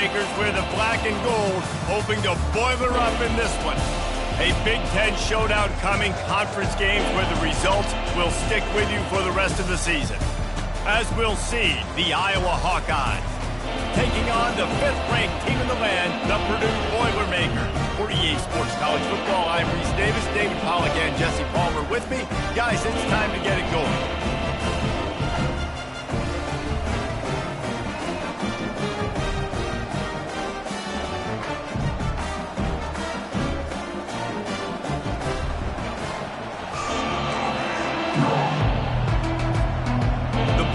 Boilermakers wear the black and gold, hoping to boiler up in this one. A Big Ten showdown coming, conference games where the results will stick with you for the rest of the season. As we'll see, the Iowa Hawkeyes taking on the 5th-ranked team in the land, the Purdue Boilermakers. For EA Sports College Football, I'm Reese Davis, David Pollack, and Jesse Palmer with me. Guys, it's time to get it going.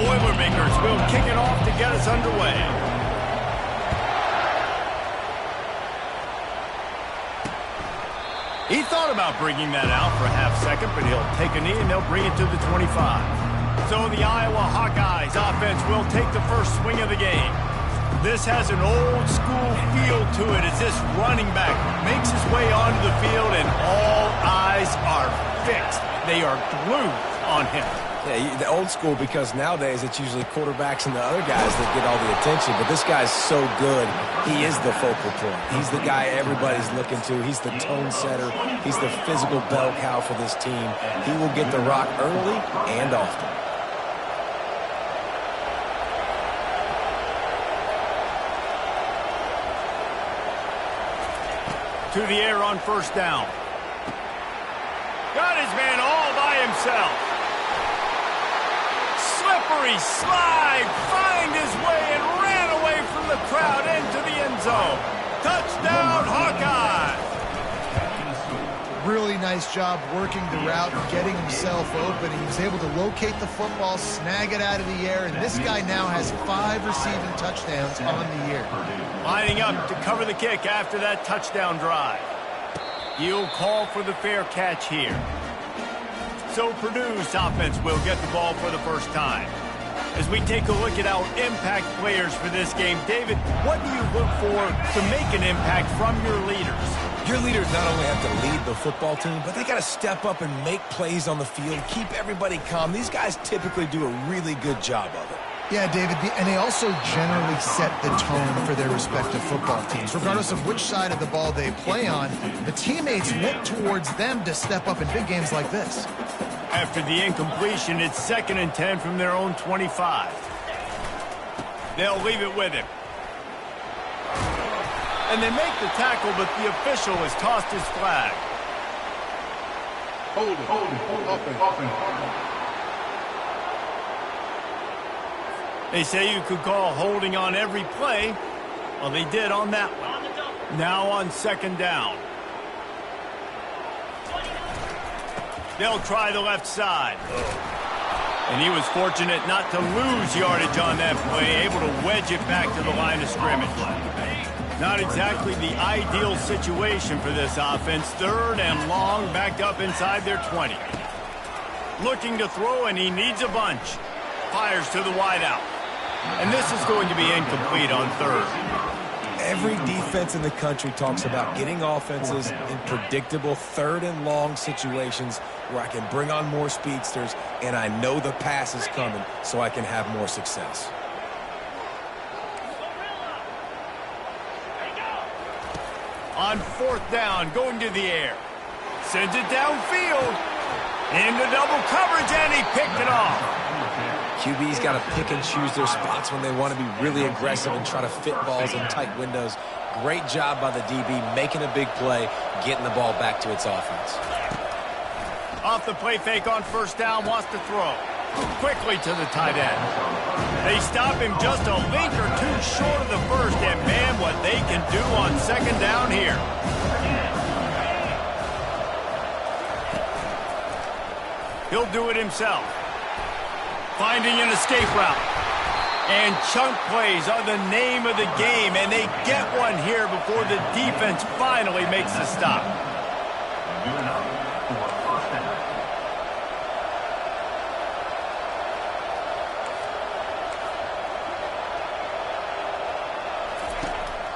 Boilermakers will kick it off to get us underway. He thought about bringing that out for a half second, but he'll take a knee and they'll bring it to the 25. So the Iowa Hawkeyes offense will take the first swing of the game. This has an old school feel to it as this running back makes his way onto the field and all eyes are fixed. They are glued on him. Yeah, the old school, because nowadays it's usually quarterbacks and the other guys that get all the attention. But this guy's so good. He is the focal point. He's the guy everybody's looking to. He's the tone setter. He's the physical bell cow for this team. He will get the rock early and often. To the air on first down. Got his man all by himself. Slippery slide, find his way and ran away from the crowd into the end zone. Touchdown, Hawkeye! Really nice job working the route and getting himself open. He was able to locate the football, snag it out of the air, and this guy now has 5 receiving touchdowns on the year. Lining up to cover the kick after that touchdown drive. He'll call for the fair catch here. So Purdue's offense will get the ball for the first time. As we take a look at our impact players for this game, David, what do you look for to make an impact from your leaders? Your leaders not only have to lead the football team, but they got to step up and make plays on the field, keep everybody calm. These guys typically do a really good job of it. Yeah, David, and they also generally set the tone for their respective football teams. Regardless of which side of the ball they play on, the teammates look towards them to step up in big games like this. After the incompletion, it's 2nd and 10 from their own 25. They'll leave it with him. And they make the tackle, but the official has tossed his flag. Hold it. They say you could call holding on every play. Well, they did on that one. Now on 2nd down. They'll try the left side. And he was fortunate not to lose yardage on that play, able to wedge it back to the line of scrimmage. Not exactly the ideal situation for this offense. 3rd and long, backed up inside their 20. Looking to throw, and he needs a bunch. Fires to the wideout. And this is going to be incomplete on 3rd. Every defense in the country talks about getting offenses in predictable 3rd and long situations where I can bring on more speedsters and I know the pass is coming so I can have more success. On 4th down, going to the air. Sends it downfield. Into double coverage, and he picked it off. QB's got to pick and choose their spots when they want to be really aggressive and try to fit balls in tight windows. Great job by the DB making a big play, getting the ball back to its offense. Off the play fake on 1st down, wants to throw. Quickly to the tight end. They stop him just a link or two short of the first, and man, what they can do on 2nd down here. He'll do it himself. Finding an escape route. And chunk plays are the name of the game, and they get one here before the defense finally makes the stop.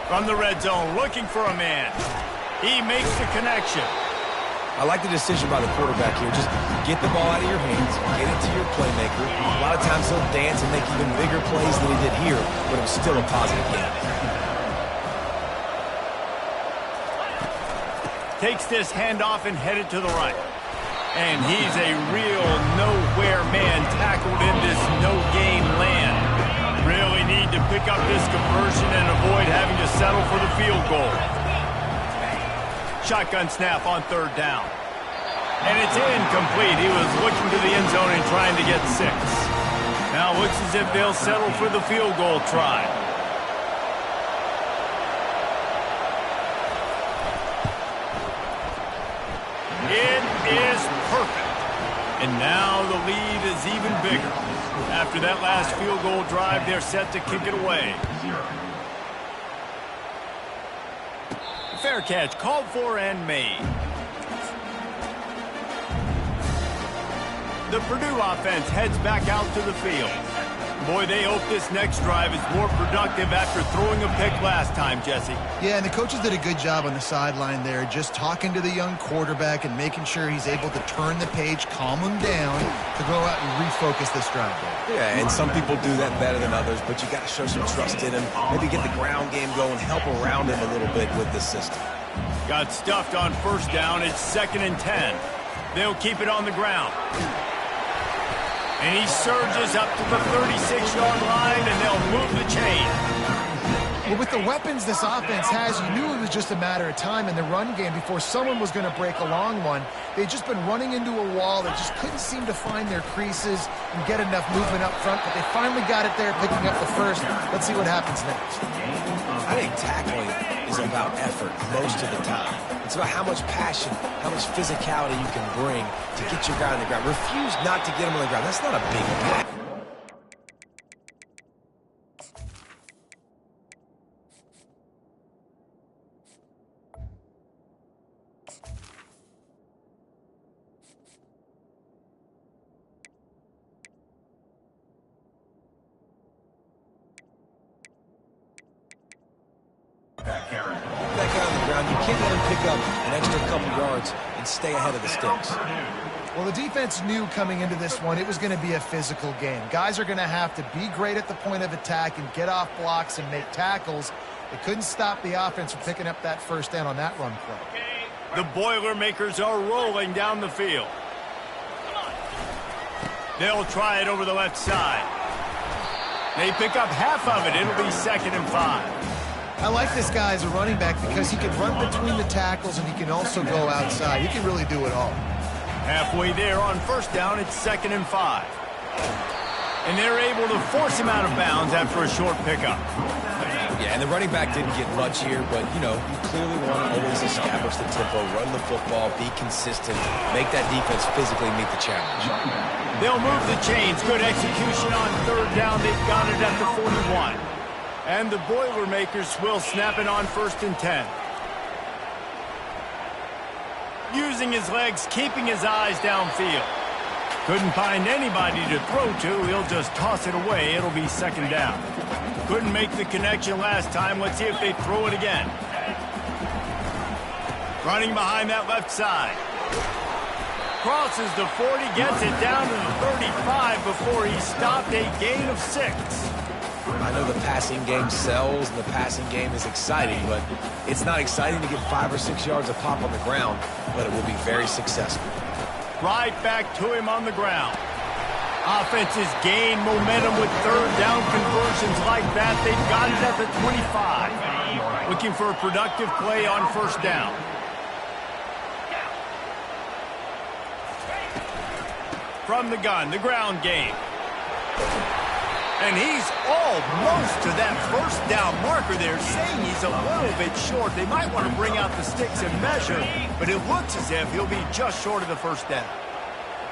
From the red zone, looking for a man. He makes the connection. I like the decision by the quarterback here. Just get the ball out of your hands, get it to your playmaker. A lot of times he'll dance and make even bigger plays than he did here, but it was still a positive game. Takes this handoff and headed to the right. And he's a real nowhere man tackled in this no-game land. Really need to pick up this conversion and avoid having to settle for the field goal. Shotgun snap on third down. And it's incomplete. He was looking to the end zone and trying to get 6. Now looks as if they'll settle for the field goal try. It is perfect. And now the lead is even bigger. After that last field goal drive, they're set to kick it away. Fair catch called for and made. The Purdue offense heads back out to the field. Boy, they hope this next drive is more productive after throwing a pick last time, Jesse. Yeah, and the coaches did a good job on the sideline there, just talking to the young quarterback and making sure he's able to turn the page, calm him down, to go out and refocus this drive there. Yeah, and some people do that better than others, but you got to show some trust in him. Maybe get the ground game going, help around him a little bit with this system. Got stuffed on first down. It's 2nd and 10. They'll keep it on the ground. And he surges up to the 36-yard line, and they'll move the chain. Well, with the weapons this offense has, you knew it was just a matter of time in the run game before someone was going to break a long one. They'd just been running into a wall. They just couldn't seem to find their creases and get enough movement up front, but they finally got it there, picking up the first. Let's see what happens next. I think tackling is about effort most of the time. It's about how much passion, how much physicality you can bring to get your guy on the ground. Refuse not to get him on the ground. That's not a big pack. That guy on the ground, you can't let him pick up an extra couple yards and stay ahead of the sticks. Well, the defense knew coming into this one it was going to be a physical game. Guys are going to have to be great at the point of attack and get off blocks and make tackles. They couldn't stop the offense from picking up that first down on that run play. The Boilermakers are rolling down the field. They'll try it over the left side. They pick up half of it. It'll be 2nd and 5. I like this guy as a running back because he can run between the tackles and he can also go outside. He can really do it all. Halfway there on first down, it's 2nd and 5. And they're able to force him out of bounds after a short pickup. Yeah, and the running back didn't get much here, but, you know, you clearly want to always establish the tempo, run the football, be consistent, make that defense physically meet the challenge. They'll move the chains. Good execution on third down. They've got it at the 41. And the Boilermakers will snap it on 1st and 10. Using his legs, keeping his eyes downfield. Couldn't find anybody to throw to. He'll just toss it away. It'll be 2nd down. Couldn't make the connection last time. Let's see if they throw it again. Running behind that left side. Crosses the 40, gets it down to the 35 before he stopped. A gain of 6. I know the passing game sells and the passing game is exciting, but it's not exciting to get 5 or 6 yards of pop on the ground, but it will be very successful. Right back to him on the ground. Offenses gain momentum with third down conversions like that. They've got it at the 25. Looking for a productive play on first down. From the gun, the ground game. And he's almost to that first down marker there, saying he's a little bit short. They might want to bring out the sticks and measure, but it looks as if he'll be just short of the first down.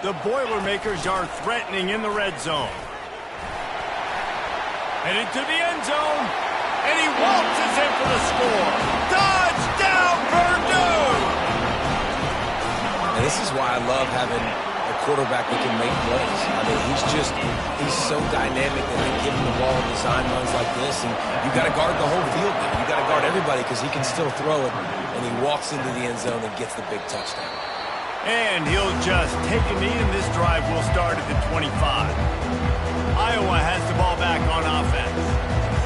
The Boilermakers are threatening in the red zone. Headed to the end zone, and he waltzes in for the score. Touchdown, Purdue! And this is why I love having a quarterback that can make plays. I mean, he's so dynamic that they give him the ball and design runs like this, and you got to guard the whole field there. You got to guard everybody because he can still throw it, and he walks into the end zone and gets the big touchdown. And he'll just take a knee, and this drive will start at the 25. Iowa has the ball back on offense.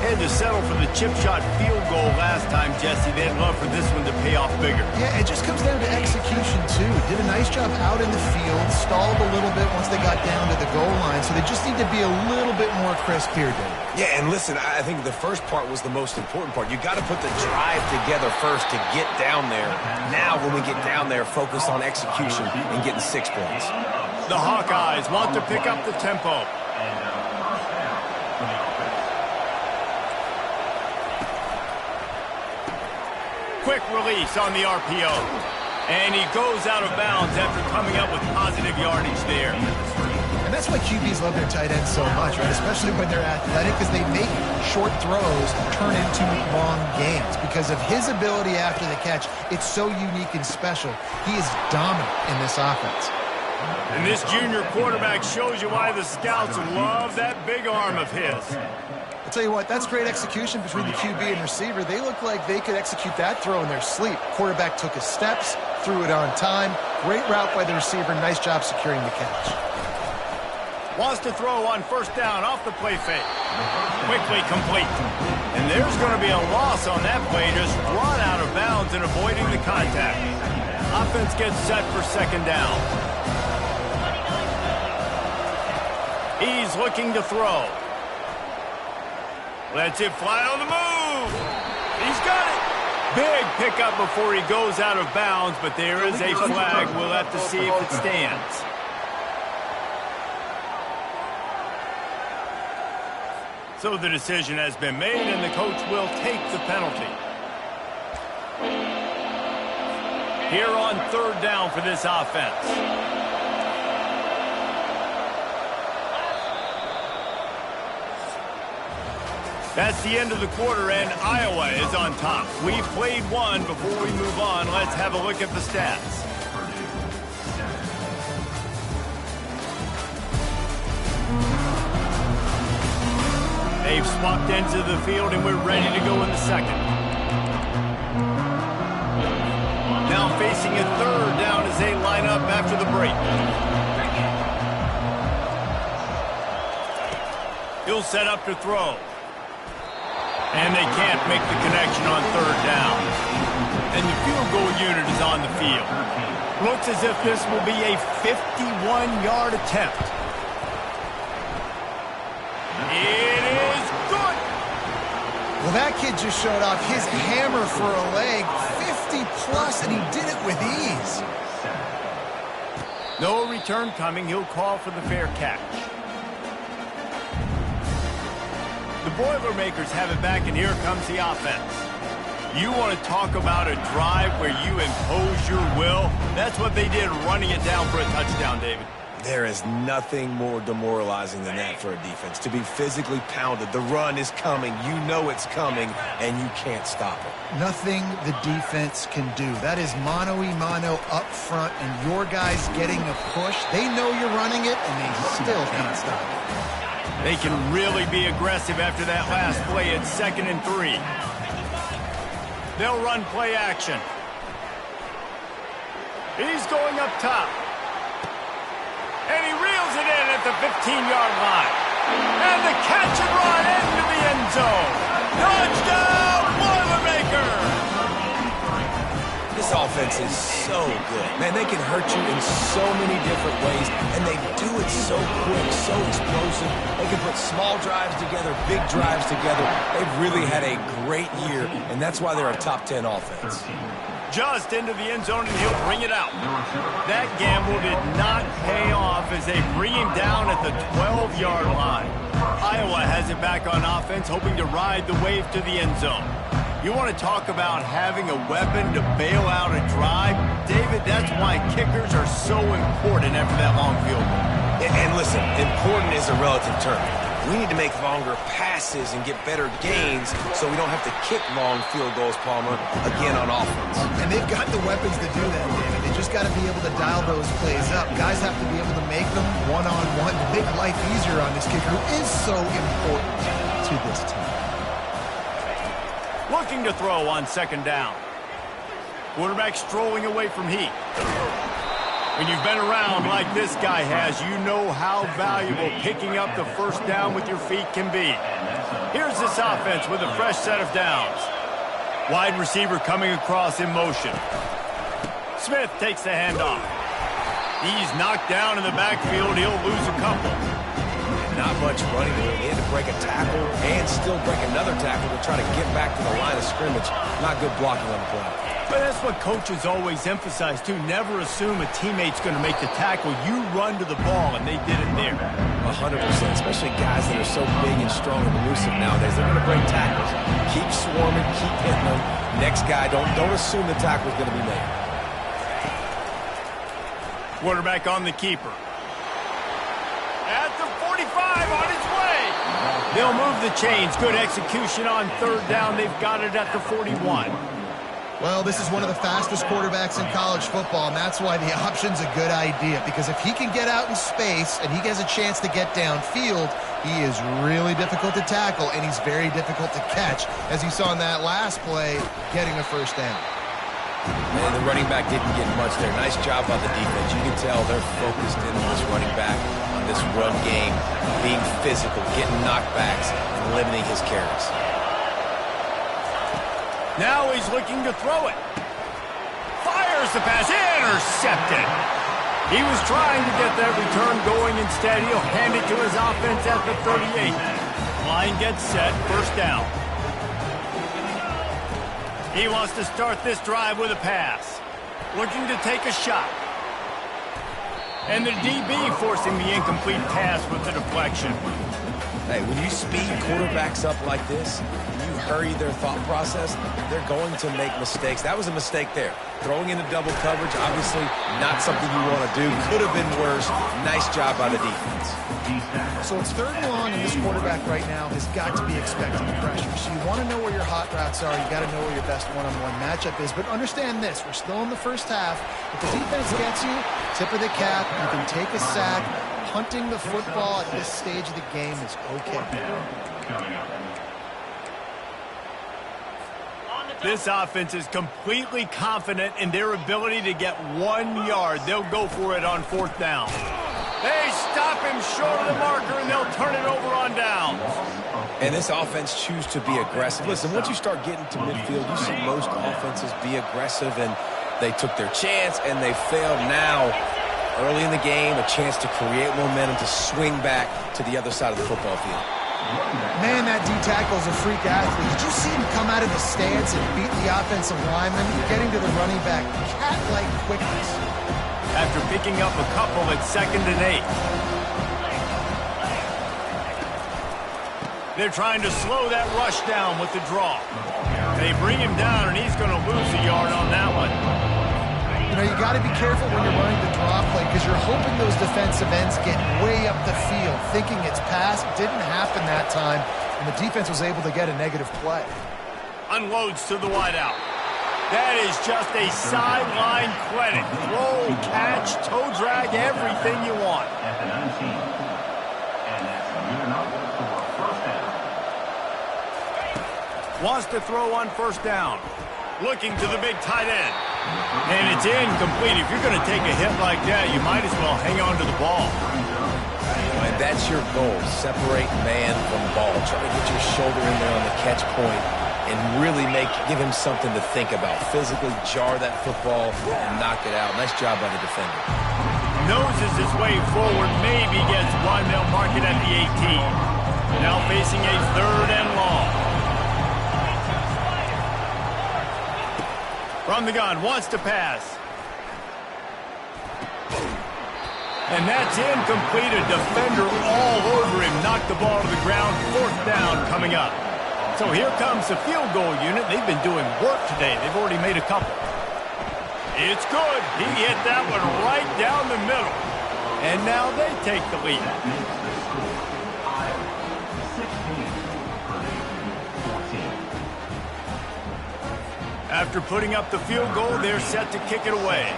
Had to settle for the chip shot field goal last time, Jesse. They'd love for this one to pay off bigger. Yeah, it just comes down to execution, too. Did a nice job out in the field, stalled a little bit once they got down to the goal line, so they just need to be a little bit more crisp here, Dave. Yeah, and listen, I think the first part was the most important part. You got to put the drive together first to get down there. Now, when we get down there, focus on execution and getting 6 points. The Hawkeyes want to pick up the tempo. Quick release on the RPO. And he goes out of bounds after coming up with positive yardage there. And that's why QBs love their tight ends so much, right? Especially when they're athletic, because they make short throws turn into long gains. Because of his ability after the catch, it's so unique and special. He is dominant in this offense. And this junior quarterback shows you why the scouts love that big arm of his. I'll tell you what, that's great execution between the QB and receiver. They look like they could execute that throw in their sleep. Quarterback took his steps, threw it on time. Great route by the receiver. Nice job securing the catch. Wants to throw on first down off the play fake. Quickly complete. And there's going to be a loss on that play, just run out of bounds and avoiding the contact. Offense gets set for second down. He's looking to throw. Lets it fly on the move. He's got it. Big pickup before he goes out of bounds, but there is a flag. We'll have to see if it stands. So the decision has been made, and the coach will take the penalty. Here on third down for this offense. That's the end of the quarter, and Iowa is on top. We've played one. Before we move on, let's have a look at the stats. They've swapped into the field, and we're ready to go in the second. Now facing a third down as they line up after the break. He'll set up to throw. And they can't make the connection on third down. And the field goal unit is on the field. Looks as if this will be a 51-yard attempt. It is good. Well, that kid just showed off his hammer for a leg, 50-plus, and he did it with ease. No return coming. He'll call for the fair catch. The Boilermakers have it back, and here comes the offense. You want to talk about a drive where you impose your will? That's what they did, running it down for a touchdown, David. There is nothing more demoralizing than that for a defense. To be physically pounded, the run is coming, you know it's coming, and you can't stop it. Nothing the defense can do. That is mano-a-mano up front, and your guys getting a push. They know you're running it, and they still can't stop it. They can really be aggressive after that last play at 2nd and 3. They'll run play action. He's going up top. And he reels it in at the 15-yard line. And the catch and run into the end zone. Touchdown, Boilermaker! This offense is so good. Man, they can hurt you in so many different ways, and they do it so quick, so explosive. They can put small drives together, big drives together. They've really had a great year, and that's why they're a top 10 offense. Just into the end zone, and he'll bring it out. That gamble did not pay off as they bring him down at the 12-yard line. Iowa has it back on offense, hoping to ride the wave to the end zone. You want to talk about having a weapon to bail out a drive? David, that's why kickers are so important after that long field goal. And listen, important is a relative term. We need to make longer passes and get better gains so we don't have to kick long field goals, Palmer, again on offense. And they've got the weapons to do that, David. They just got to be able to dial those plays up. Guys have to be able to make them one-on-one to make life easier on this kicker who is so important to this team. Looking to throw on 2nd down. Quarterback strolling away from heat. When you've been around like this guy has, you know how valuable picking up the first down with your feet can be. Here's this offense with a fresh set of downs. Wide receiver coming across in motion. Smith takes the handoff. He's knocked down in the backfield. He'll lose a couple. Not much running room. He had to break a tackle and still break another tackle to try to get back to the line of scrimmage. Not good blocking on the play. But that's what coaches always emphasize, too. Never assume a teammate's going to make the tackle. You run to the ball, and they did it there. 100%, especially guys that are so big and strong and elusive nowadays. They're going to break tackles. Keep swarming, keep hitting them. Next guy, don't assume the tackle's going to be made. Quarterback on the keeper. At the 45, on its way. They'll move the chains. Good execution on third down. They've got it at the 41. Well, this is one of the fastest quarterbacks in college football, and that's why the option's a good idea. Because if he can get out in space and he has a chance to get downfield, he is really difficult to tackle, and he's very difficult to catch, as you saw in that last play, getting a first down. Man, the running back didn't get much there. Nice job by the defense. You can tell they're focused in on this running back, on this run game, being physical, getting knockbacks, and limiting his carries. Now he's looking to throw it. Fires the pass. Intercepted. He was trying to get that return going. Instead, he'll hand it to his offense at the 38. Line gets set. First down. He wants to start this drive with a pass. Looking to take a shot. And the DB forcing the incomplete pass with the deflection. Hey, when you speed quarterbacks up like this, and you hurry their thought process, they're going to make mistakes. That was a mistake there. Throwing into double coverage, obviously not something you want to do. Could have been worse. Nice job by the defense. So it's third and long, and this quarterback right now has got to be expecting pressure. So you want to know where your hot routes are. You got to know where your best one-on-one matchup is. But understand this, we're still in the first half. If the defense gets you, tip of the cap, you can take a sack. Hunting the football at this stage of the game is okay. This offense is completely confident in their ability to get 1 yard. They'll go for it on fourth down. They stop him short of the marker, and they'll turn it over on downs. And this offense choose to be aggressive. Listen, once you start getting to midfield, you see most offenses be aggressive, and they took their chance, and they failed. Now, early in the game, a chance to create momentum to swing back to the other side of the football field. Man, that D-tackle is a freak athlete. Did you see him come out of the stance and beat the offensive lineman, getting to the running back? Cat-like quickness. After picking up a couple at 2nd and 8. They're trying to slow that rush down with the draw. They bring him down, and he's going to lose a yard on that one. You know, you got to be careful when you're running the draw play because you're hoping those defensive ends get way up the field, thinking it's pass. Didn't happen that time, and the defense was able to get a negative play. Unloads to the wideout. That is just a sideline credit. Throw, catch, toe drag, everything you want. At the 19. And that's good enough for first down. Wants to throw on first down. Looking to the big tight end. And it's incomplete. If you're going to take a hit like that, you might as well hang on to the ball. And that's your goal. Separate man from ball. Try to get your shoulder in there on the catch point and really give him something to think about. Physically jar that football and knock it out. Nice job by the defender. Noses his way forward. Maybe gets one. They'll mark it at the 18. Now facing a 3rd and long. From the gun, wants to pass. And that's incomplete. A defender all over him. Knocked the ball to the ground. 4th down coming up. So here comes the field goal unit. They've been doing work today. They've already made a couple. It's good. He hit that one right down the middle. And now they take the lead. After putting up the field goal, they're set to kick it away.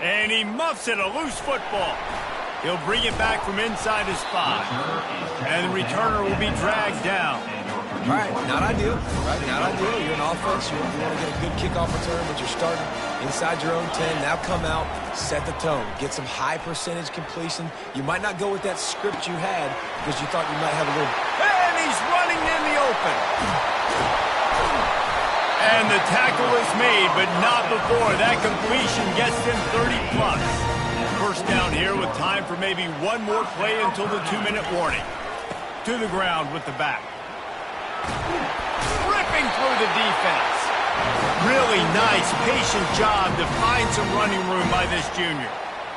And he muffs it, a loose football. He'll bring it back from inside his 5. And the returner will be dragged down. All right, not ideal. Right, not ideal. You're an offense. You want to get a good kickoff return, but you're starting inside your own 10. Now come out, set the tone, get some high percentage completion. You might not go with that script you had because you thought you might have a little. And he's running the tackle is made, but not before that completion gets them 30-plus. First down here with time for maybe one more play until the 2-minute warning. To the ground with the back. Ripping through the defense. Really nice, patient job to find some running room by this junior.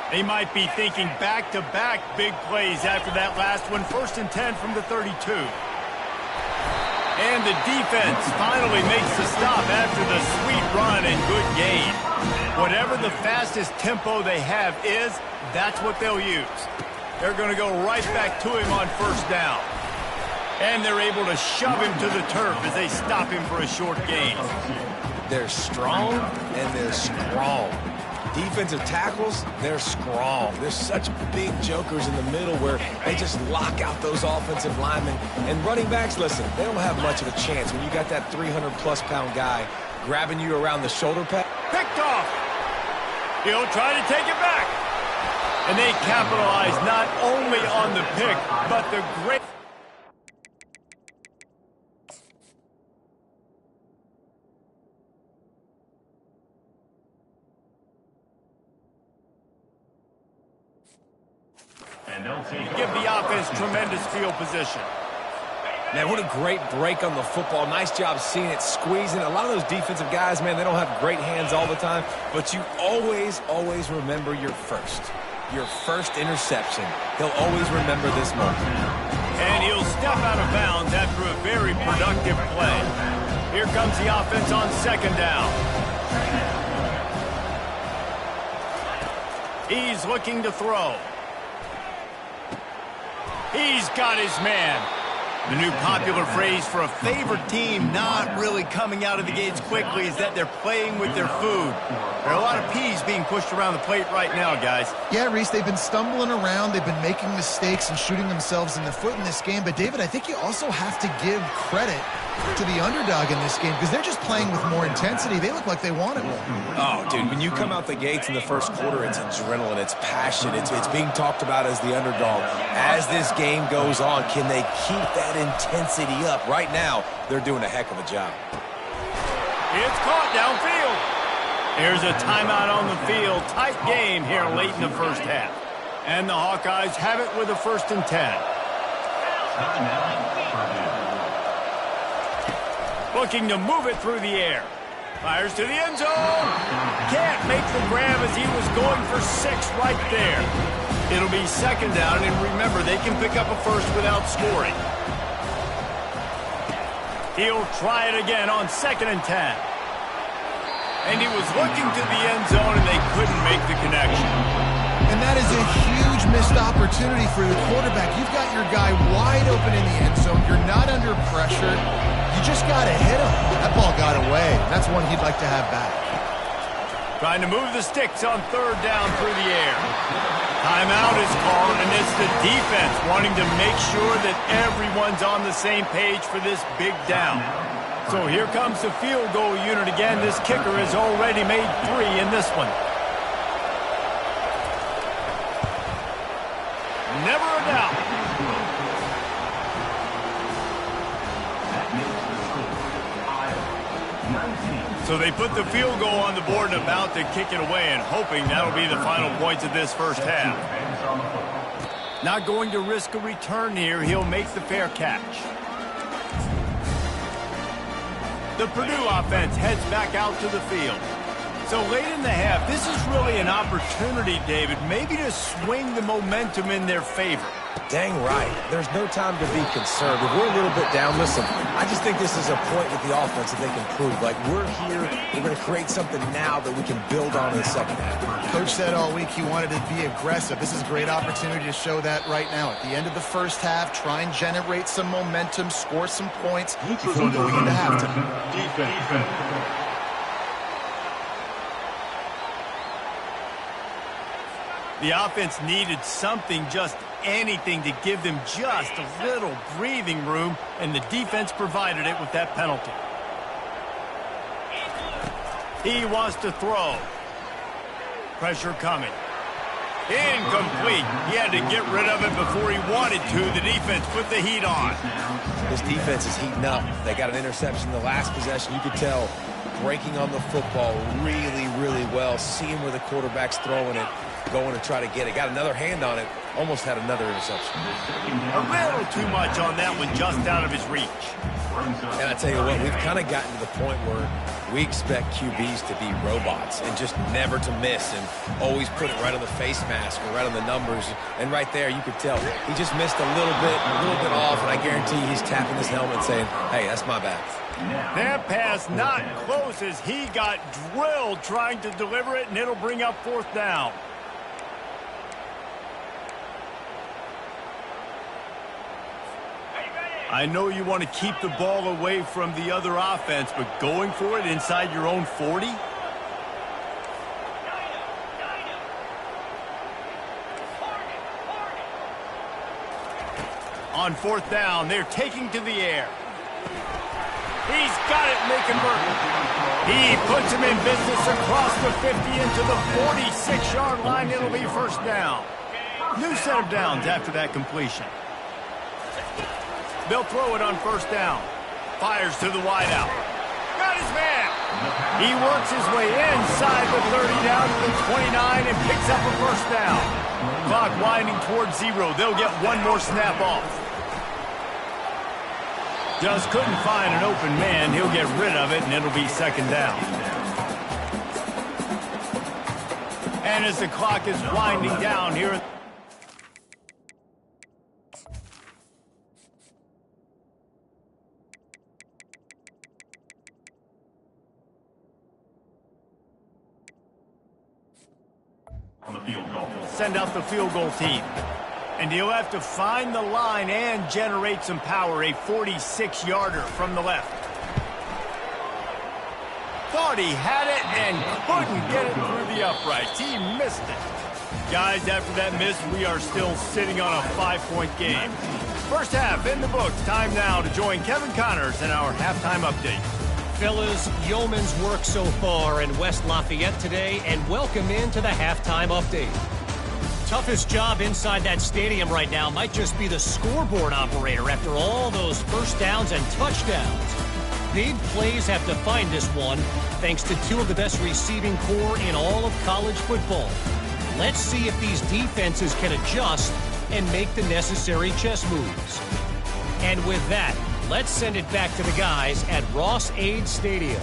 They might be thinking back-to-back big plays after that last one. 1st and 10 from the 32. And the defense finally makes the stop after the sweet run and good gain. Whatever the fastest tempo they have is, that's what they'll use. They're going to go right back to him on 1st down. And they're able to shove him to the turf as they stop him for a short gain. They're strong and they're strong. Defensive tackles, they're strong. There's such big jokers in the middle where they just lock out those offensive linemen. And running backs, listen, they don't have much of a chance when you got that 300-plus pound guy grabbing you around the shoulder pad. Picked off. He'll try to take it back. And they capitalize not only on the pick, but the great... Give the offense tremendous field position. Man, what a great break on the football. Nice job seeing it, squeezing. A lot of those defensive guys, man, they don't have great hands all the time, but you always remember your first interception. He'll always remember this moment. And he'll step out of bounds after a very productive play. Here comes the offense on 2nd down. He's looking to throw. He's got his man. The new popular phrase for a favorite team not really coming out of the gates quickly is that they're playing with their food. There are a lot of peas being pushed around the plate right now, guys. Yeah, Reese, they've been stumbling around. They've been making mistakes and shooting themselves in the foot in this game. But, David, I think you also have to give credit to the underdog in this game because they're just playing with more intensity. They look like they want it more. Oh, dude, when you come out the gates in the first quarter, it's adrenaline, it's passion, it's being talked about as the underdog. As this game goes on, can they keep that intensity up? Right now, they're doing a heck of a job. It's caught downfield. Here's a timeout on the field. Tight game here late in the first half. And the Hawkeyes have it with a 1st and 10. Looking to move it through the air. Fires to the end zone. Can't make the grab as he was going for 6 right there. It'll be 2nd down, and remember, they can pick up a 1st without scoring. He'll try it again on 2nd and 10. And he was looking to the end zone, and they couldn't make the connection. And that is a huge missed opportunity for the quarterback. You've got your guy wide open in the end zone. You're not under pressure. You just got to hit him. That ball got away. That's one he'd like to have back. Trying to move the sticks on 3rd down through the air. Timeout is called, and it's the defense wanting to make sure that everyone's on the same page for this big down. So here comes the field goal unit again. This kicker has already made 3 in this one. Never a doubt. So they put the field goal on the board and about to kick it away and hoping that'll be the final points of this first half. Not going to risk a return here. He'll make the fair catch. The Purdue offense heads back out to the field. So late in the half, this is really an opportunity, David, maybe to swing the momentum in their favor. Dang right. There's no time to be concerned. If we're a little bit down, listen, I just think this is a point with the offense that they can prove. Like, we're here, we're going to create something now that we can build on in the second half. Coach said all week he wanted to be aggressive. This is a great opportunity to show that right now. At the end of the first half, try and generate some momentum, score some points before going into halftime. Defense. The offense needed something, just anything, to give them just a little breathing room, and the defense provided it with that penalty. He wants to throw. Pressure coming. Incomplete. He had to get rid of it before he wanted to. The defense put the heat on. This defense is heating up. They got an interception in the last possession. You could tell breaking on the football really, really well, seeing where the quarterback's throwing it, going to try to get it. Got another hand on it, almost had another interception. A little too much on that one, just out of his reach. And I tell you what, we've kind of gotten to the point where we expect QBs to be robots and just never to miss and always put it right on the face mask or right on the numbers. And right there, you could tell he just missed a little bit off, and I guarantee he's tapping his helmet saying, hey, that's my bad. That pass not close as he got drilled trying to deliver it, and it'll bring up 4th down. I know you want to keep the ball away from the other offense, but going for it inside your own 40? On 4th down, they're taking to the air. He's got it, making Burton. He puts him in business across the 50 into the 46-yard line. It'll be 1st down. New set of downs after that completion. They'll throw it on 1st down. Fires to the wideout. Got his man. He works his way inside the 30 down to the 29 and picks up a 1st down. Clock winding towards 0. They'll get one more snap off. Just couldn't find an open man. He'll get rid of it, and it'll be 2nd down. And as the clock is winding down here, On the field goal. send out the field goal team. And he'll have to find the line and generate some power. A 46-yarder from the left. Thought he had it and couldn't get it through the uprights. He missed it. Guys, after that miss, we are still sitting on a 5-point game. First half in the books. Time now to join Kevin Connors in our halftime update. Fellas, yeoman's work so far in West Lafayette today, and welcome into the halftime update. Toughest job inside that stadium right now might just be the scoreboard operator after all those 1st downs and touchdowns. Big plays have defined this one, thanks to 2 of the best receiving core in all of college football. Let's see if these defenses can adjust and make the necessary chess moves. And with that, let's send it back to the guys at Ross-Ade Stadium.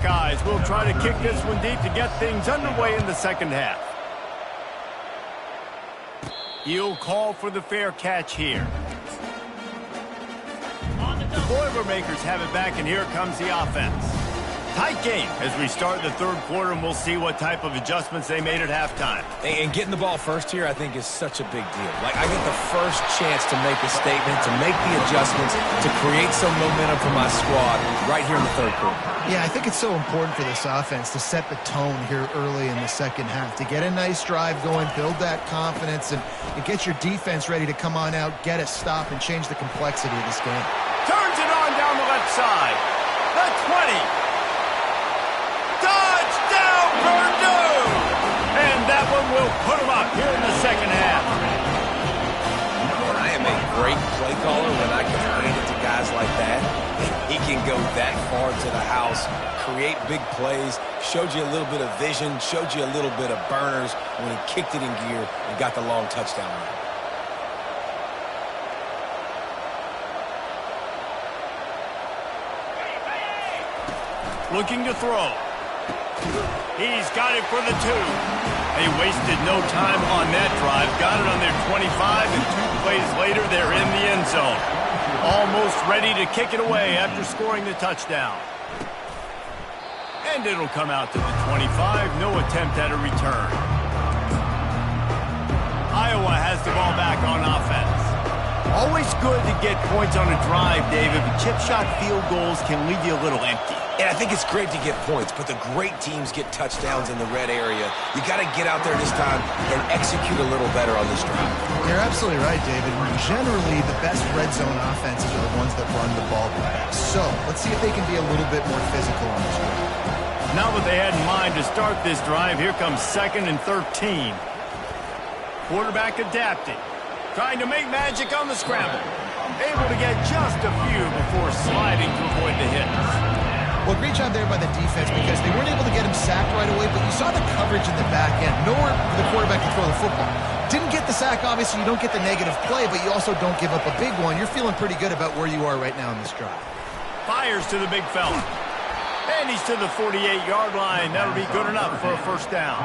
Buckeyes will try to kick this one deep to get things underway in the second half. He'll call for the fair catch here. The Boilermakers have it back, and here comes the offense. Tight game as we start the third quarter, and we'll see what type of adjustments they made at halftime. And getting the ball first here, I think, is such a big deal. Like, I get the first chance to make a statement, to make the adjustments, to create some momentum for my squad right here in the third quarter. Yeah, I think it's so important for this offense to set the tone here early in the second half, to get a nice drive going, build that confidence, and get your defense ready to come on out, get a stop, and change the complexity of this game. Turns it on down the left side. The 20. Touchdown, Purdue! And that one will put them up here in the second half. I am a great play caller when I can hand it to guys like that. He can go that far to the house, create big plays, showed you a little bit of vision, showed you a little bit of burners when he kicked it in gear and got the long touchdown run. Looking to throw. He's got it for the 2. They wasted no time on that drive. Got it on their 25, and 2 plays later, they're in the end zone. Almost ready to kick it away after scoring the touchdown. And it'll come out to the 25. No attempt at a return. Iowa has the ball back on offense. Always good to get points on a drive, David, but chip shot field goals can leave you a little empty. And I think it's great to get points, but the great teams get touchdowns in the red area. You got to get out there this time and execute a little better on this drive. You're absolutely right, David. Generally, the best red zone offenses are the ones that run the ball the best. So let's see if they can be a little bit more physical on this drive. Not what they had in mind to start this drive. Here comes 2nd and 13. Quarterback adapting. Trying to make magic on the scramble. Able to get just a few before sliding to avoid the hit. Well, great job there by the defense because they weren't able to get him sacked right away, but you saw the coverage in the back end. Nowhere for the quarterback to throw the football. Didn't get the sack, obviously. You don't get the negative play, but you also don't give up a big one. You're feeling pretty good about where you are right now in this drive. Fires to the big fella. And he's to the 48-yard line. That'll be good enough for a first down.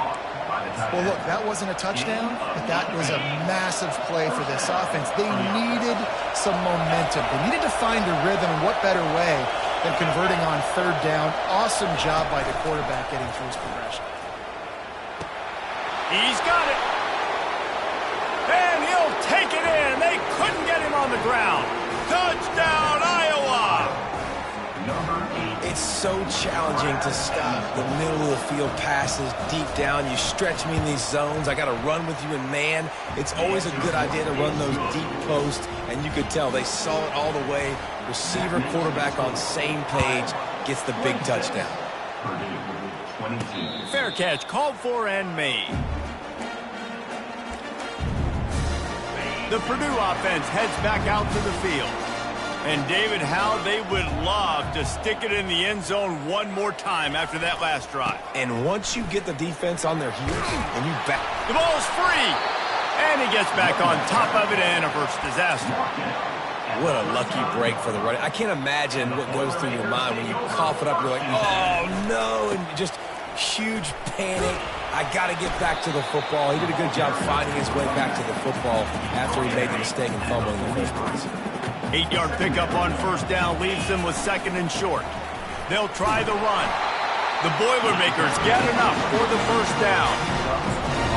Well, look, that wasn't a touchdown, but that was a massive play for this offense. They needed some momentum. They needed to find a rhythm, and what better way than converting on third down. Awesome job by the quarterback getting through his progression. He's got it. And he'll take it in. They couldn't get him on the ground. Touchdown, Iowa! It's so challenging to stop the middle of the field passes deep down. You stretch me in these zones. I got to run with you in man. It's always a good idea to run those deep posts, and you could tell they saw it all the way. Receiver, quarterback on same page, gets the big touchdown. Fair catch called for and made. The Purdue offense heads back out to the field. And David, how they would love to stick it in the end zone one more time after that last drive. And once you get the defense on their heels and you back... The ball's free. And he gets back on top of it and averts disaster. What a lucky break for the running. I can't imagine what goes through your mind when you cough it up. You're like, oh, no, and just huge panic. I got to get back to the football. He did a good job finding his way back to the football after he made the mistake and fumble in the first place. 8-yard pickup on first down leaves them with 2nd and short. They'll try the run. The Boilermakers get enough for the first down.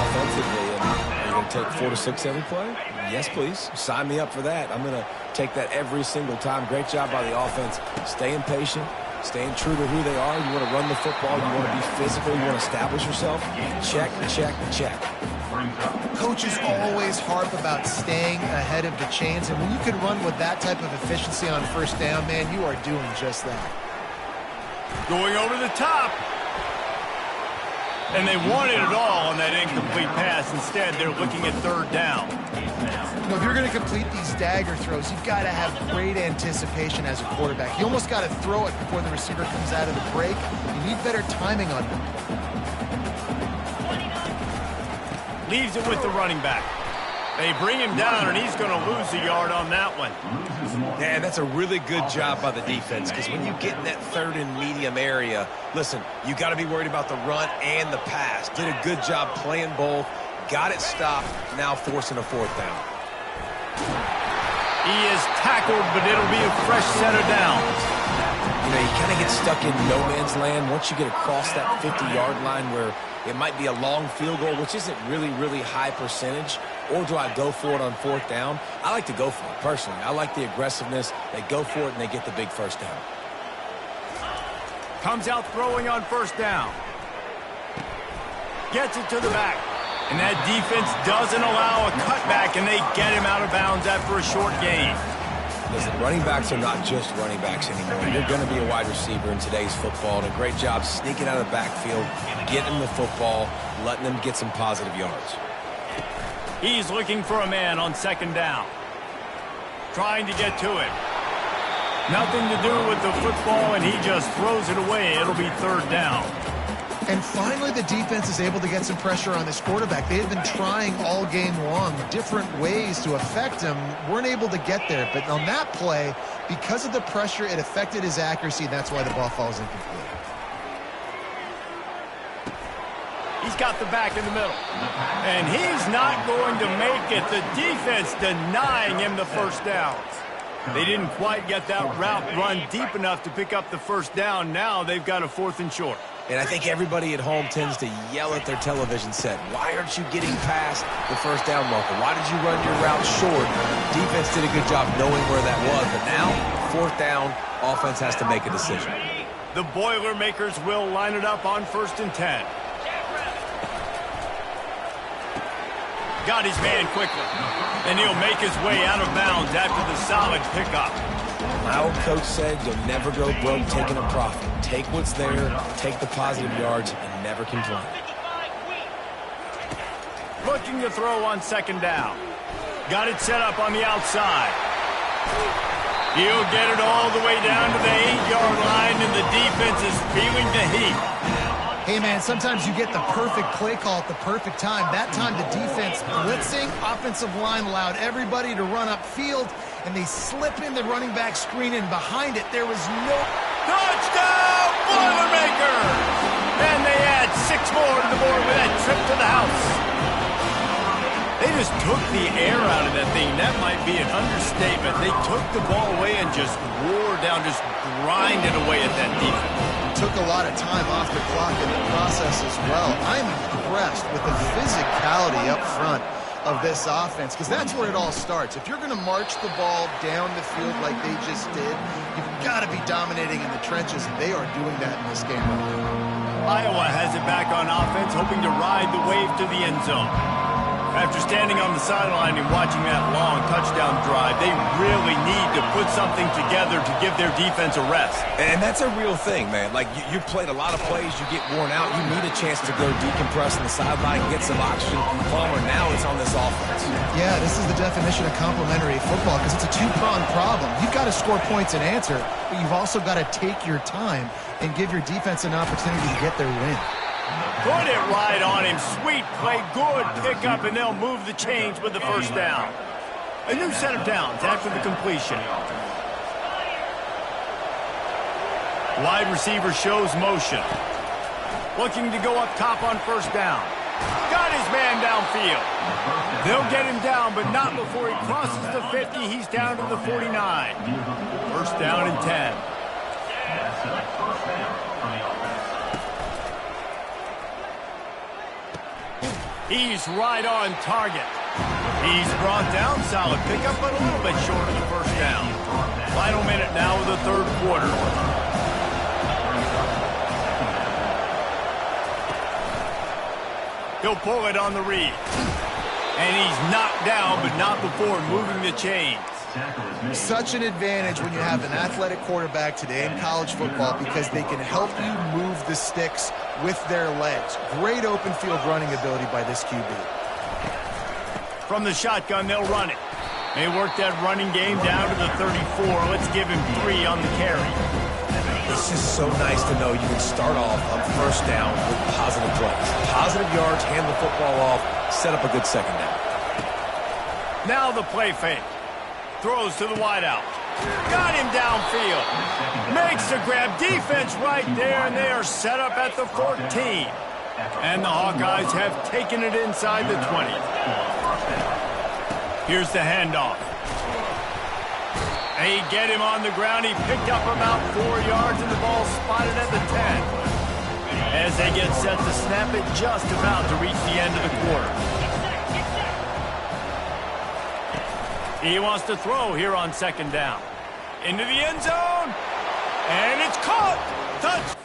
Offensively, are you going to take 4 to 6 every play? Yes, please. Sign me up for that. I'm going to take that every single time. Great job by the offense. Staying patient, staying true to who they are. You want to run the football. You want to be physical. You want to establish yourself. Check, check, check. Coaches always harp about staying ahead of the chains, and when you can run with that type of efficiency on first down, man, you are doing just that. Going over the top. And they wanted it all on that incomplete pass. Instead, they're looking at third down. You know, if you're going to complete these dagger throws, you've got to have great anticipation as a quarterback. You almost got to throw it before the receiver comes out of the break. You need better timing on them. Leaves it with the running back. They bring him down, and he's going to lose a yard on that one. Yeah, that's a really good job by the defense, because when you get in that third and medium area, listen, you got to be worried about the run and the pass. Did a good job playing both, got it stopped, now forcing a fourth down. He is tackled, but it'll be a fresh set of downs. You know, you kind of get stuck in no man's land once you get across that 50-yard line where it might be a long field goal, which isn't really high percentage. Or do I go for it on fourth down? I like to go for it, personally. I like the aggressiveness. They go for it, and they get the big first down. Comes out throwing on first down. Gets it to the back. And that defense doesn't allow a cutback, and they get him out of bounds after a short gain. Listen, running backs are not just running backs anymore. You're going to be a wide receiver in today's football, and a great job sneaking out of the backfield, getting the football, letting them get some positive yards. He's looking for a man on second down. Trying to get to him. Nothing to do with the football, and he just throws it away. It'll be third down. And finally, the defense is able to get some pressure on this quarterback. They had been trying all game long different ways to affect him. Weren't able to get there. But on that play, because of the pressure, it affected his accuracy. That's why the ball falls incomplete. He's got the back in the middle. And he's not going to make it. The defense denying him the first downs. They didn't quite get that route run deep enough to pick up the first down. Now they've got a fourth and short. And I think everybody at home tends to yell at their television set, why aren't you getting past the first down marker? Why did you run your route short? Defense did a good job knowing where that was, but now, fourth down, offense has to make a decision. The Boilermakers will line it up on 1st and 10. Got his man quickly, and he'll make his way out of bounds after the solid pickup. My old coach said you'll never go broke taking a profit. Take what's there, take the positive yards, and never complain. Looking to throw on second down. Got it set up on the outside. He'll get it all the way down to the 8-yard line, and the defense is feeling the heat. Hey, man, sometimes you get the perfect play call at the perfect time. That time the defense blitzing, offensive line allowed everybody to run upfield, and they slip in the running back screen, and behind it there was no... Touchdown, Boilermakers! And they add 6 more to the board with that trip to the house. They just took the air out of that thing. That might be an understatement. They took the ball away and just wore down, just grinded away at that defense. Took a lot of time off the clock in the process as well. I'm impressed with the physicality up front of this offense, because that's where it all starts. If you're going to march the ball down the field like they just did, you've got to be dominating in the trenches, and they are doing that in this game. Iowa has it back on offense, hoping to ride the wave to the end zone. After standing on the sideline and watching that long touchdown drive, they really need to put something together to give their defense a rest. And that's a real thing, man. Like, you played a lot of plays, you get worn out, you need a chance to go decompress on the sideline, get some oxygen. Palmer, now it's on this offense. Yeah, this is the definition of complementary football, because it's a two-pronged problem. You've got to score points and answer, but you've also got to take your time and give your defense an opportunity to get their win. Put it right on him. Sweet play, good pickup, and they'll move the chains with the first down. A new set of downs after the completion. Wide receiver shows motion. Looking to go up top on first down. Got his man downfield. They'll get him down, but not before he crosses the 50. He's down to the 49. First down and 10. He's right on target. He's brought down, solid pickup, but a little bit short of the first down. Final minute now of the third quarter. He'll pull it on the read. And he's knocked down, but not before moving the chains. Such an advantage when you have an athletic quarterback today in college football, because they can help you move the sticks with their legs. Great open field running ability by this QB. From the shotgun, they'll run it. They work that running game down to the 34. Let's give him 3 on the carry. It's just so nice to know you can start off on first down with positive plays. Positive yards, hand the football off, set up a good second down. Now the play fake. Throws to the wideout. Got him downfield. Makes the grab. Defense right there, and they are set up at the 14. And the Hawkeyes have taken it inside the 20. Here's the handoff. They get him on the ground. He picked up about 4 yards, and the ball spotted at the 10. As they get set to snap it, just about to reach the end of the quarter. He wants to throw here on second down. Into the end zone. And it's caught. Touch.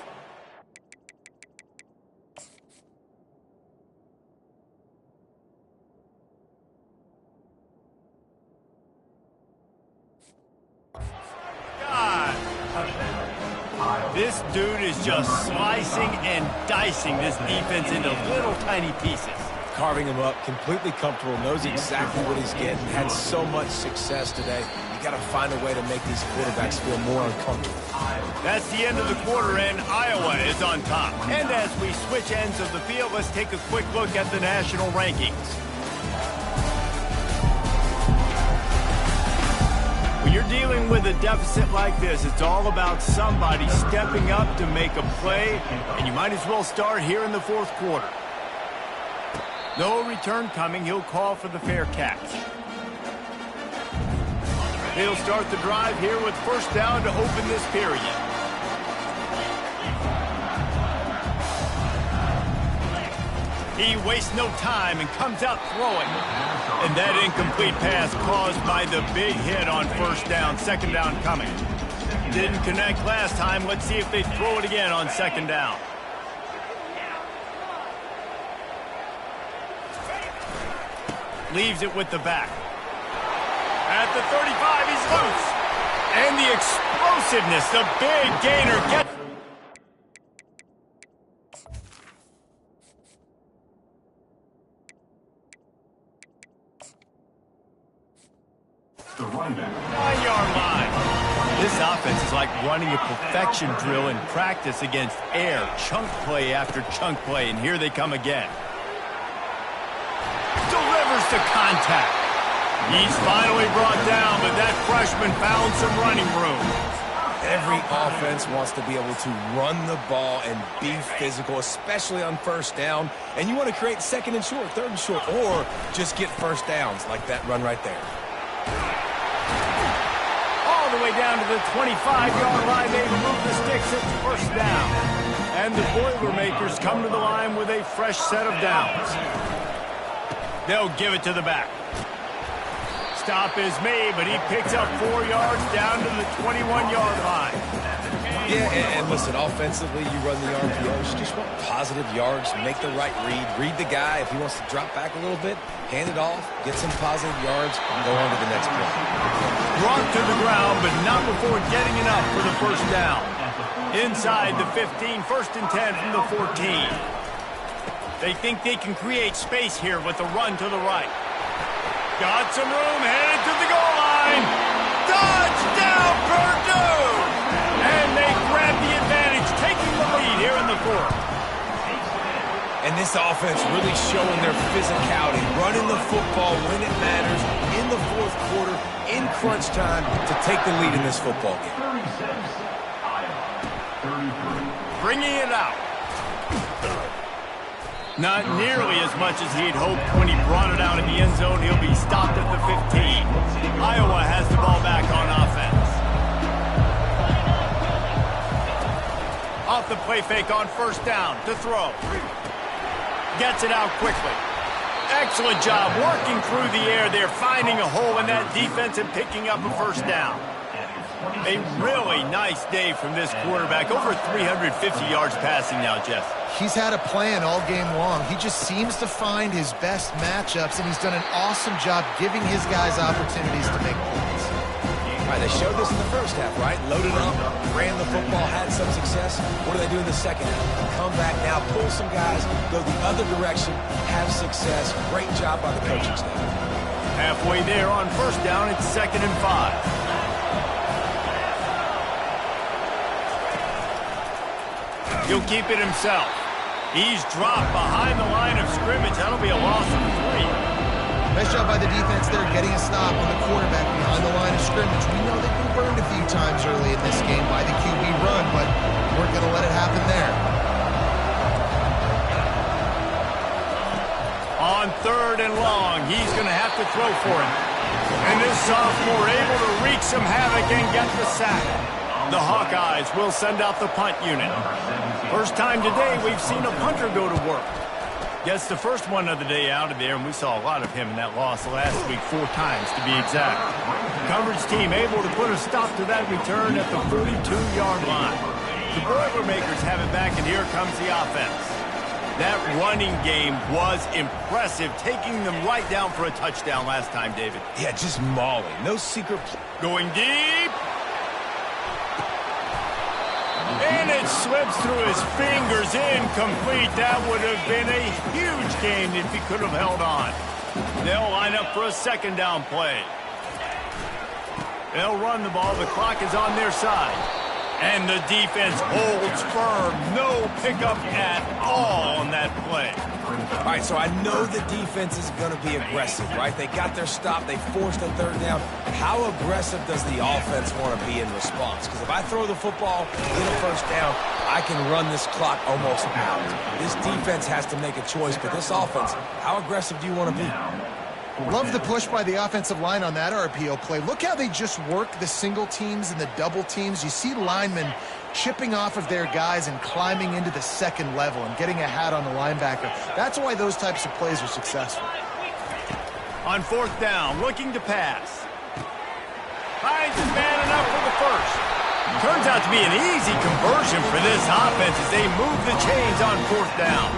God. This dude is just slicing and dicing this defense into little tiny pieces. Carving him up, completely comfortable, knows exactly what he's getting, had so much success today. You got to find a way to make these quarterbacks feel more uncomfortable. That's the end of the quarter, and Iowa is on top. And as we switch ends of the field, let's take a quick look at the national rankings. When you're dealing with a deficit like this, it's all about somebody stepping up to make a play, and you might as well start here in the fourth quarter. No return coming. He'll call for the fair catch. He'll start the drive here with first down to open this period. He wastes no time and comes out throwing. And that incomplete pass caused by the big hit on first down. Second down coming. Didn't connect last time. Let's see if they throw it again on second down. Leaves it with the back. At the 35, he's loose. And the explosiveness, the big gainer gets. The running back. 9-yard line. This offense is like running a perfection drill in practice against air. Chunk play after chunk play, and here they come again. Delivers to contact. He's finally brought down, but that freshman found some running room. Every offense wants to be able to run the ball and be physical, especially on first down. And you want to create second and short, third and short, or just get first downs like that run right there. All the way down to the 25-yard line. They move the sticks. It's first down. And the Boilermakers come to the line with a fresh set of downs. They'll give it to the back. Stop is made, but he picks up 4 yards down to the 21-yard line. Yeah, and listen, offensively, you run the RPOs. You just want positive yards, make the right read the guy. If he wants to drop back a little bit, hand it off, get some positive yards, and go on to the next play. Brought to the ground, but not before getting enough for the first down. Inside the 15, first and 10 from the 14. They think they can create space here with the run to the right. Got some room, headed to the goal line. Touchdown, Purdue! And they grab the advantage, taking the lead here in the fourth. And this offense really showing their physicality, running the football when it matters, in the fourth quarter, in crunch time, to take the lead in this football game. 36, Iowa, 33. Bringing it out. Not nearly as much as he'd hoped when he brought it out in the end zone. He'll be stopped at the 15. Iowa has the ball back on offense. Off the play fake on first down to throw. Gets it out quickly. Excellent job working through the air there, finding a hole in that defense and picking up a first down. A really nice day from this quarterback. Over 350 yards passing now, Jeff. He's had a plan all game long. He just seems to find his best matchups, and he's done an awesome job giving his guys opportunities to make points. All right, they showed this in the first half, right? Loaded up, ran the football, had some success. What do they do in the second half? Come back now, pull some guys, go the other direction, have success. Great job by the coaching staff. Halfway there on first down, it's 2nd and 5. He'll keep it himself. He's dropped behind the line of scrimmage. That'll be a loss of 3. Nice job by the defense there, getting a stop on the quarterback behind the line of scrimmage. We know they've been burned a few times early in this game by the QB run, but we're going to let it happen there. On 3rd and long, he's going to have to throw for it. And this sophomore able to wreak some havoc and get the sack. The Hawkeyes will send out the punt unit. First time today we've seen a punter go to work. Gets the first one of the day out of there, and we saw a lot of him in that loss last week, 4 times to be exact. Coverage team able to put a stop to that return at the 42-yard line. The Boilermakers have it back, and here comes the offense. That running game was impressive, taking them right down for a touchdown last time, David. Yeah, just mauling. No secret. Going deep. And it slips through his fingers, incomplete. That would have been a huge gain if he could have held on. They'll line up for a 2nd down play. They'll run the ball. The clock is on their side. And the defense holds firm. No pickup at all on that play. All right, so I know the defense is going to be aggressive, right? They got their stop. They forced a 3rd down. How aggressive does the offense want to be in response? Because if I throw the football, get a 1st down, I can run this clock almost out. This defense has to make a choice, but this offense, how aggressive do you want to be? Love the push by the offensive line on that RPO play. Look how they just work the single teams and the double teams. You see linemen chipping off of their guys and climbing into the 2nd level and getting a hat on the linebacker. That's why those types of plays are successful. On 4th down, looking to pass. Finds his man enough for the first. Turns out to be an easy conversion for this offense as they move the chains on 4th down.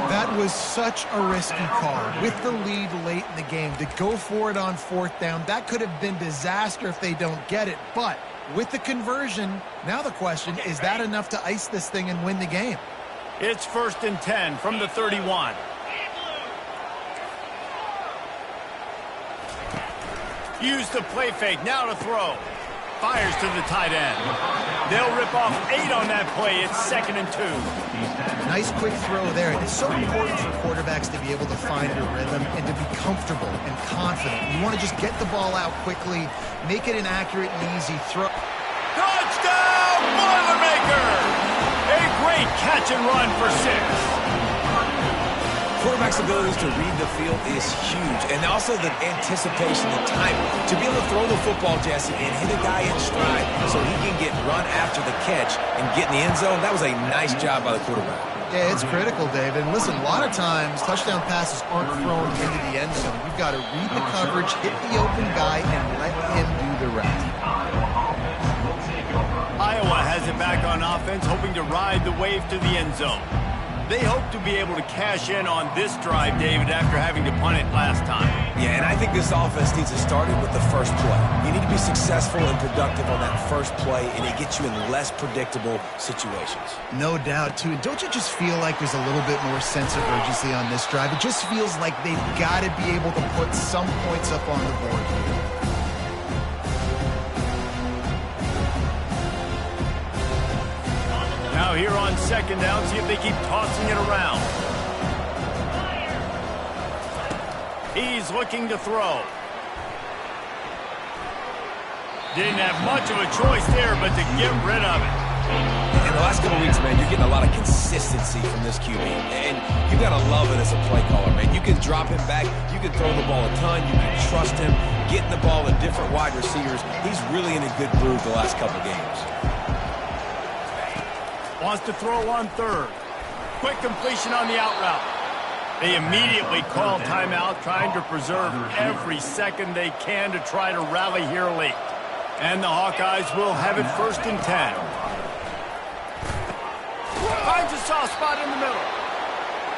That was such a risky call. With the lead late in the game, to go for it on 4th down, that could have been disaster if they don't get it. But with the conversion, now the question, is that enough to ice this thing and win the game? It's 1st and 10 from the 31. Use the play fake, now to throw. Fires to the tight end. They'll rip off 8 on that play. It's 2nd and 2. Nice quick throw there. It's so important for quarterbacks to be able to find a rhythm and to be comfortable and confident. You want to just get the ball out quickly, make it an accurate and easy throw. Touchdown, Boilermaker! A great catch and run for 6. Quarterback's abilities to read the field is huge, and also the anticipation, the time to be able to throw the football, Jesse, and hit a guy in stride so he can get run after the catch and get in the end zone. That was a nice job by the quarterback. Yeah, it's critical, David. And listen, a lot of times touchdown passes aren't thrown into the end zone. You've got to read the coverage, hit the open guy, and let him do the rest. Iowa has it back on offense, hoping to ride the wave to the end zone. They hope to be able to cash in on this drive, David, after having to punt it last time. Yeah, and I think this offense needs to start it with the first play. You need to be successful and productive on that first play, and it gets you in less predictable situations. No doubt, too. Don't you just feel like there's a little bit more sense of urgency on this drive? It just feels like they've got to be able to put some points up on the board here. Now here on 2nd down, see if they keep tossing it around. He's looking to throw. Didn't have much of a choice there, but to get rid of it. In the last couple of weeks, man, you're getting a lot of consistency from this QB. And you got to love it as a play caller, man. You can drop him back. You can throw the ball a ton. You can trust him. Getting the ball to different wide receivers. He's really in a good groove the last couple games. Wants to throw on 3rd. Quick completion on the out route. They immediately call timeout, trying to preserve every second they can to try to rally here late. And the Hawkeyes will have it 1st and 10. Finds a soft spot in the middle.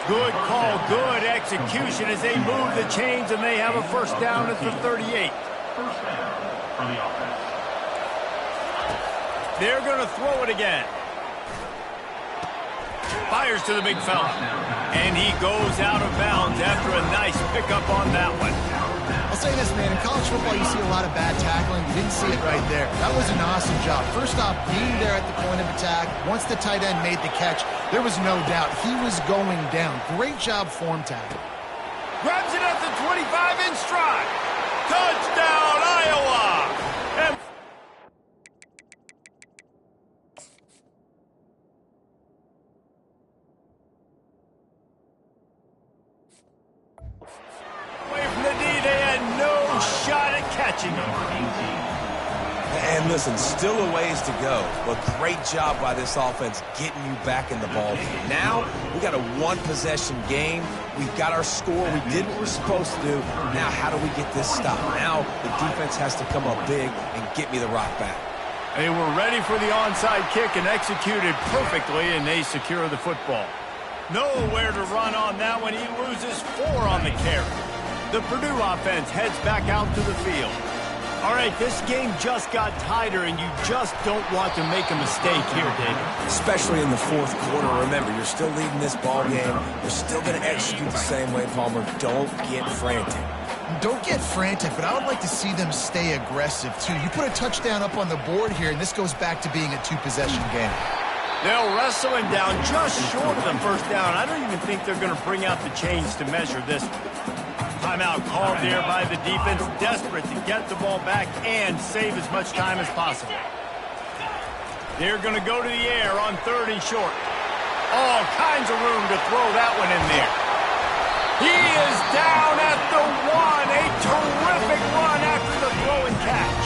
Good call, good execution as they move the chains, and they have a 1st down at the 38. First down for the offense. They're going to throw it again. Fires to the big fella. And he goes out of bounds after a nice pickup on that one. I'll say this, man. In college football, you see a lot of bad tackling. You didn't see it right there. That was an awesome job. First off, being there at the point of attack. Once the tight end made the catch, there was no doubt he was going down. Great job form tackle. Grabs it at the 25 and shot at catching him. And listen, still a ways to go, but great job by this offense getting you back in the ball game. Now, we got a one-possession game. We've got our score. We did what we're supposed to do. Now, how do we get this stopped? Now, the defense has to come up big and get me the rock back. They were ready for the onside kick and executed perfectly, and they secure the football. Nowhere to run on that one. He loses 4 on the carry. The Purdue offense heads back out to the field. All right, this game just got tighter, and you just don't want to make a mistake here, David. Especially in the fourth quarter. Remember, you're still leading this ball game. You're still going to execute the same way, Palmer. Don't get frantic. Don't get frantic, but I would like to see them stay aggressive, too. You put a touchdown up on the board here, and this goes back to being a 2-possession game. They'll wrestle him down just short of the first down. I don't even think they're going to bring out the chains to measure this. Timeout called there by the defense, desperate to get the ball back and save as much time as possible. They're going to go to the air on 3rd and short. All kinds of room to throw that one in there. He is down at the 1. A terrific run after the throw and catch.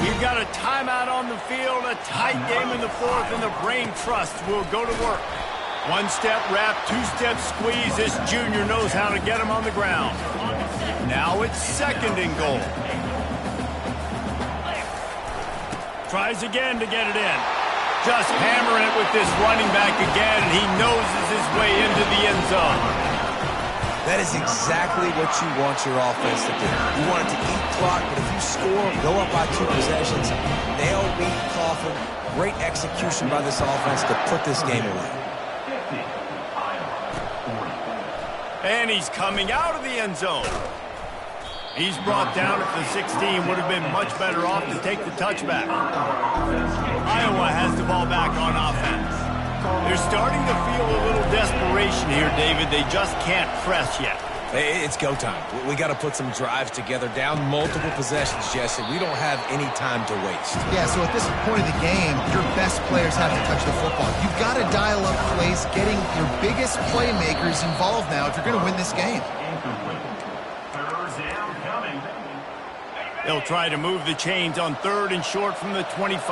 We've got a timeout on the field, a tight game in the fourth, and the brain trust will go to work. 1-step wrap, 2-step squeeze. This junior knows how to get him on the ground. Now it's 2nd and goal. Tries again to get it in. Just hammering it with this running back again, and he noses his way into the end zone. That is exactly what you want your offense to do. You want it to eat clock, but if you score, go up by 2 possessions, nail, beat, coffin. Great execution by this offense to put this game away. And he's coming out of the end zone. He's brought down at the 16. Would have been much better off to take the touchback. Iowa has the ball back on offense. They're starting to feel a little desperation here, David. They just can't press yet. It's go time. We got to put some drives together, down multiple possessions, Jesse. We don't have any time to waste. Yeah, so at this point of the game, your best players have to touch the football. You've got to dial up plays, getting your biggest playmakers involved now if you're going to win this game. They'll try to move the chains on 3rd and short from the 25.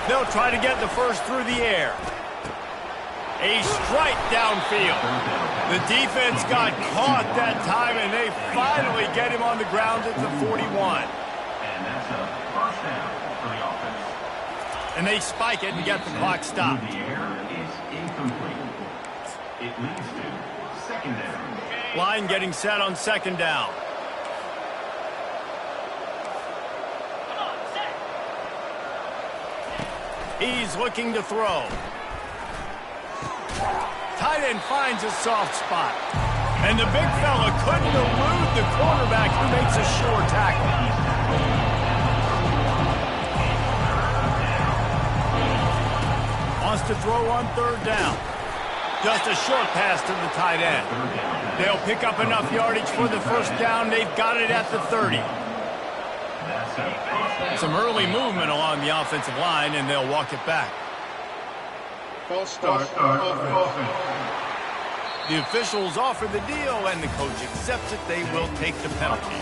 They'll try to get the first through the air. A strike downfield. The defense got caught that time, and they finally get him on the ground at the 41. And that's a first down for the offense. And they spike it and get the clock stopped. The air is incomplete. It leads to 2nd down. Line getting set on 2nd down. He's looking to throw. Tight end finds a soft spot. And the big fella couldn't elude the quarterback who makes a sure tackle. Wants to throw on 3rd down. Just a short pass to the tight end. They'll pick up enough yardage for the first down. They've got it at the 30. Some early movement along the offensive line, and they'll walk it back. False start. Offense. The officials offer the deal, and the coach accepts it. They will take the penalty.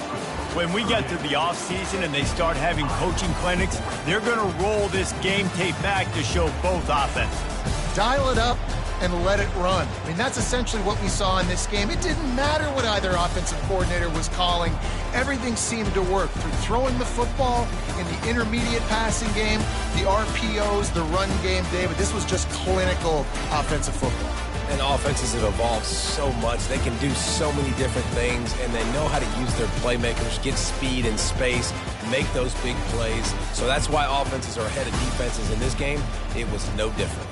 When we get to the offseason and they start having coaching clinics, they're going to roll this game tape back to show both offenses. Dial it up and let it run. I mean, that's essentially what we saw in this game. It didn't matter what either offensive coordinator was calling. Everything seemed to work. Through throwing the football in the intermediate passing game, the RPOs, the run game, David, this was just clinical offensive football. And offenses have evolved so much. They can do so many different things, and they know how to use their playmakers, get speed and space, make those big plays. So that's why offenses are ahead of defenses in this game. It was no different.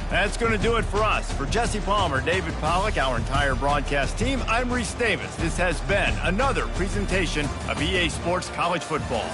That's going to do it for us. For Jesse Palmer, David Pollack, our entire broadcast team, I'm Reese Davis. This has been another presentation of EA Sports College Football.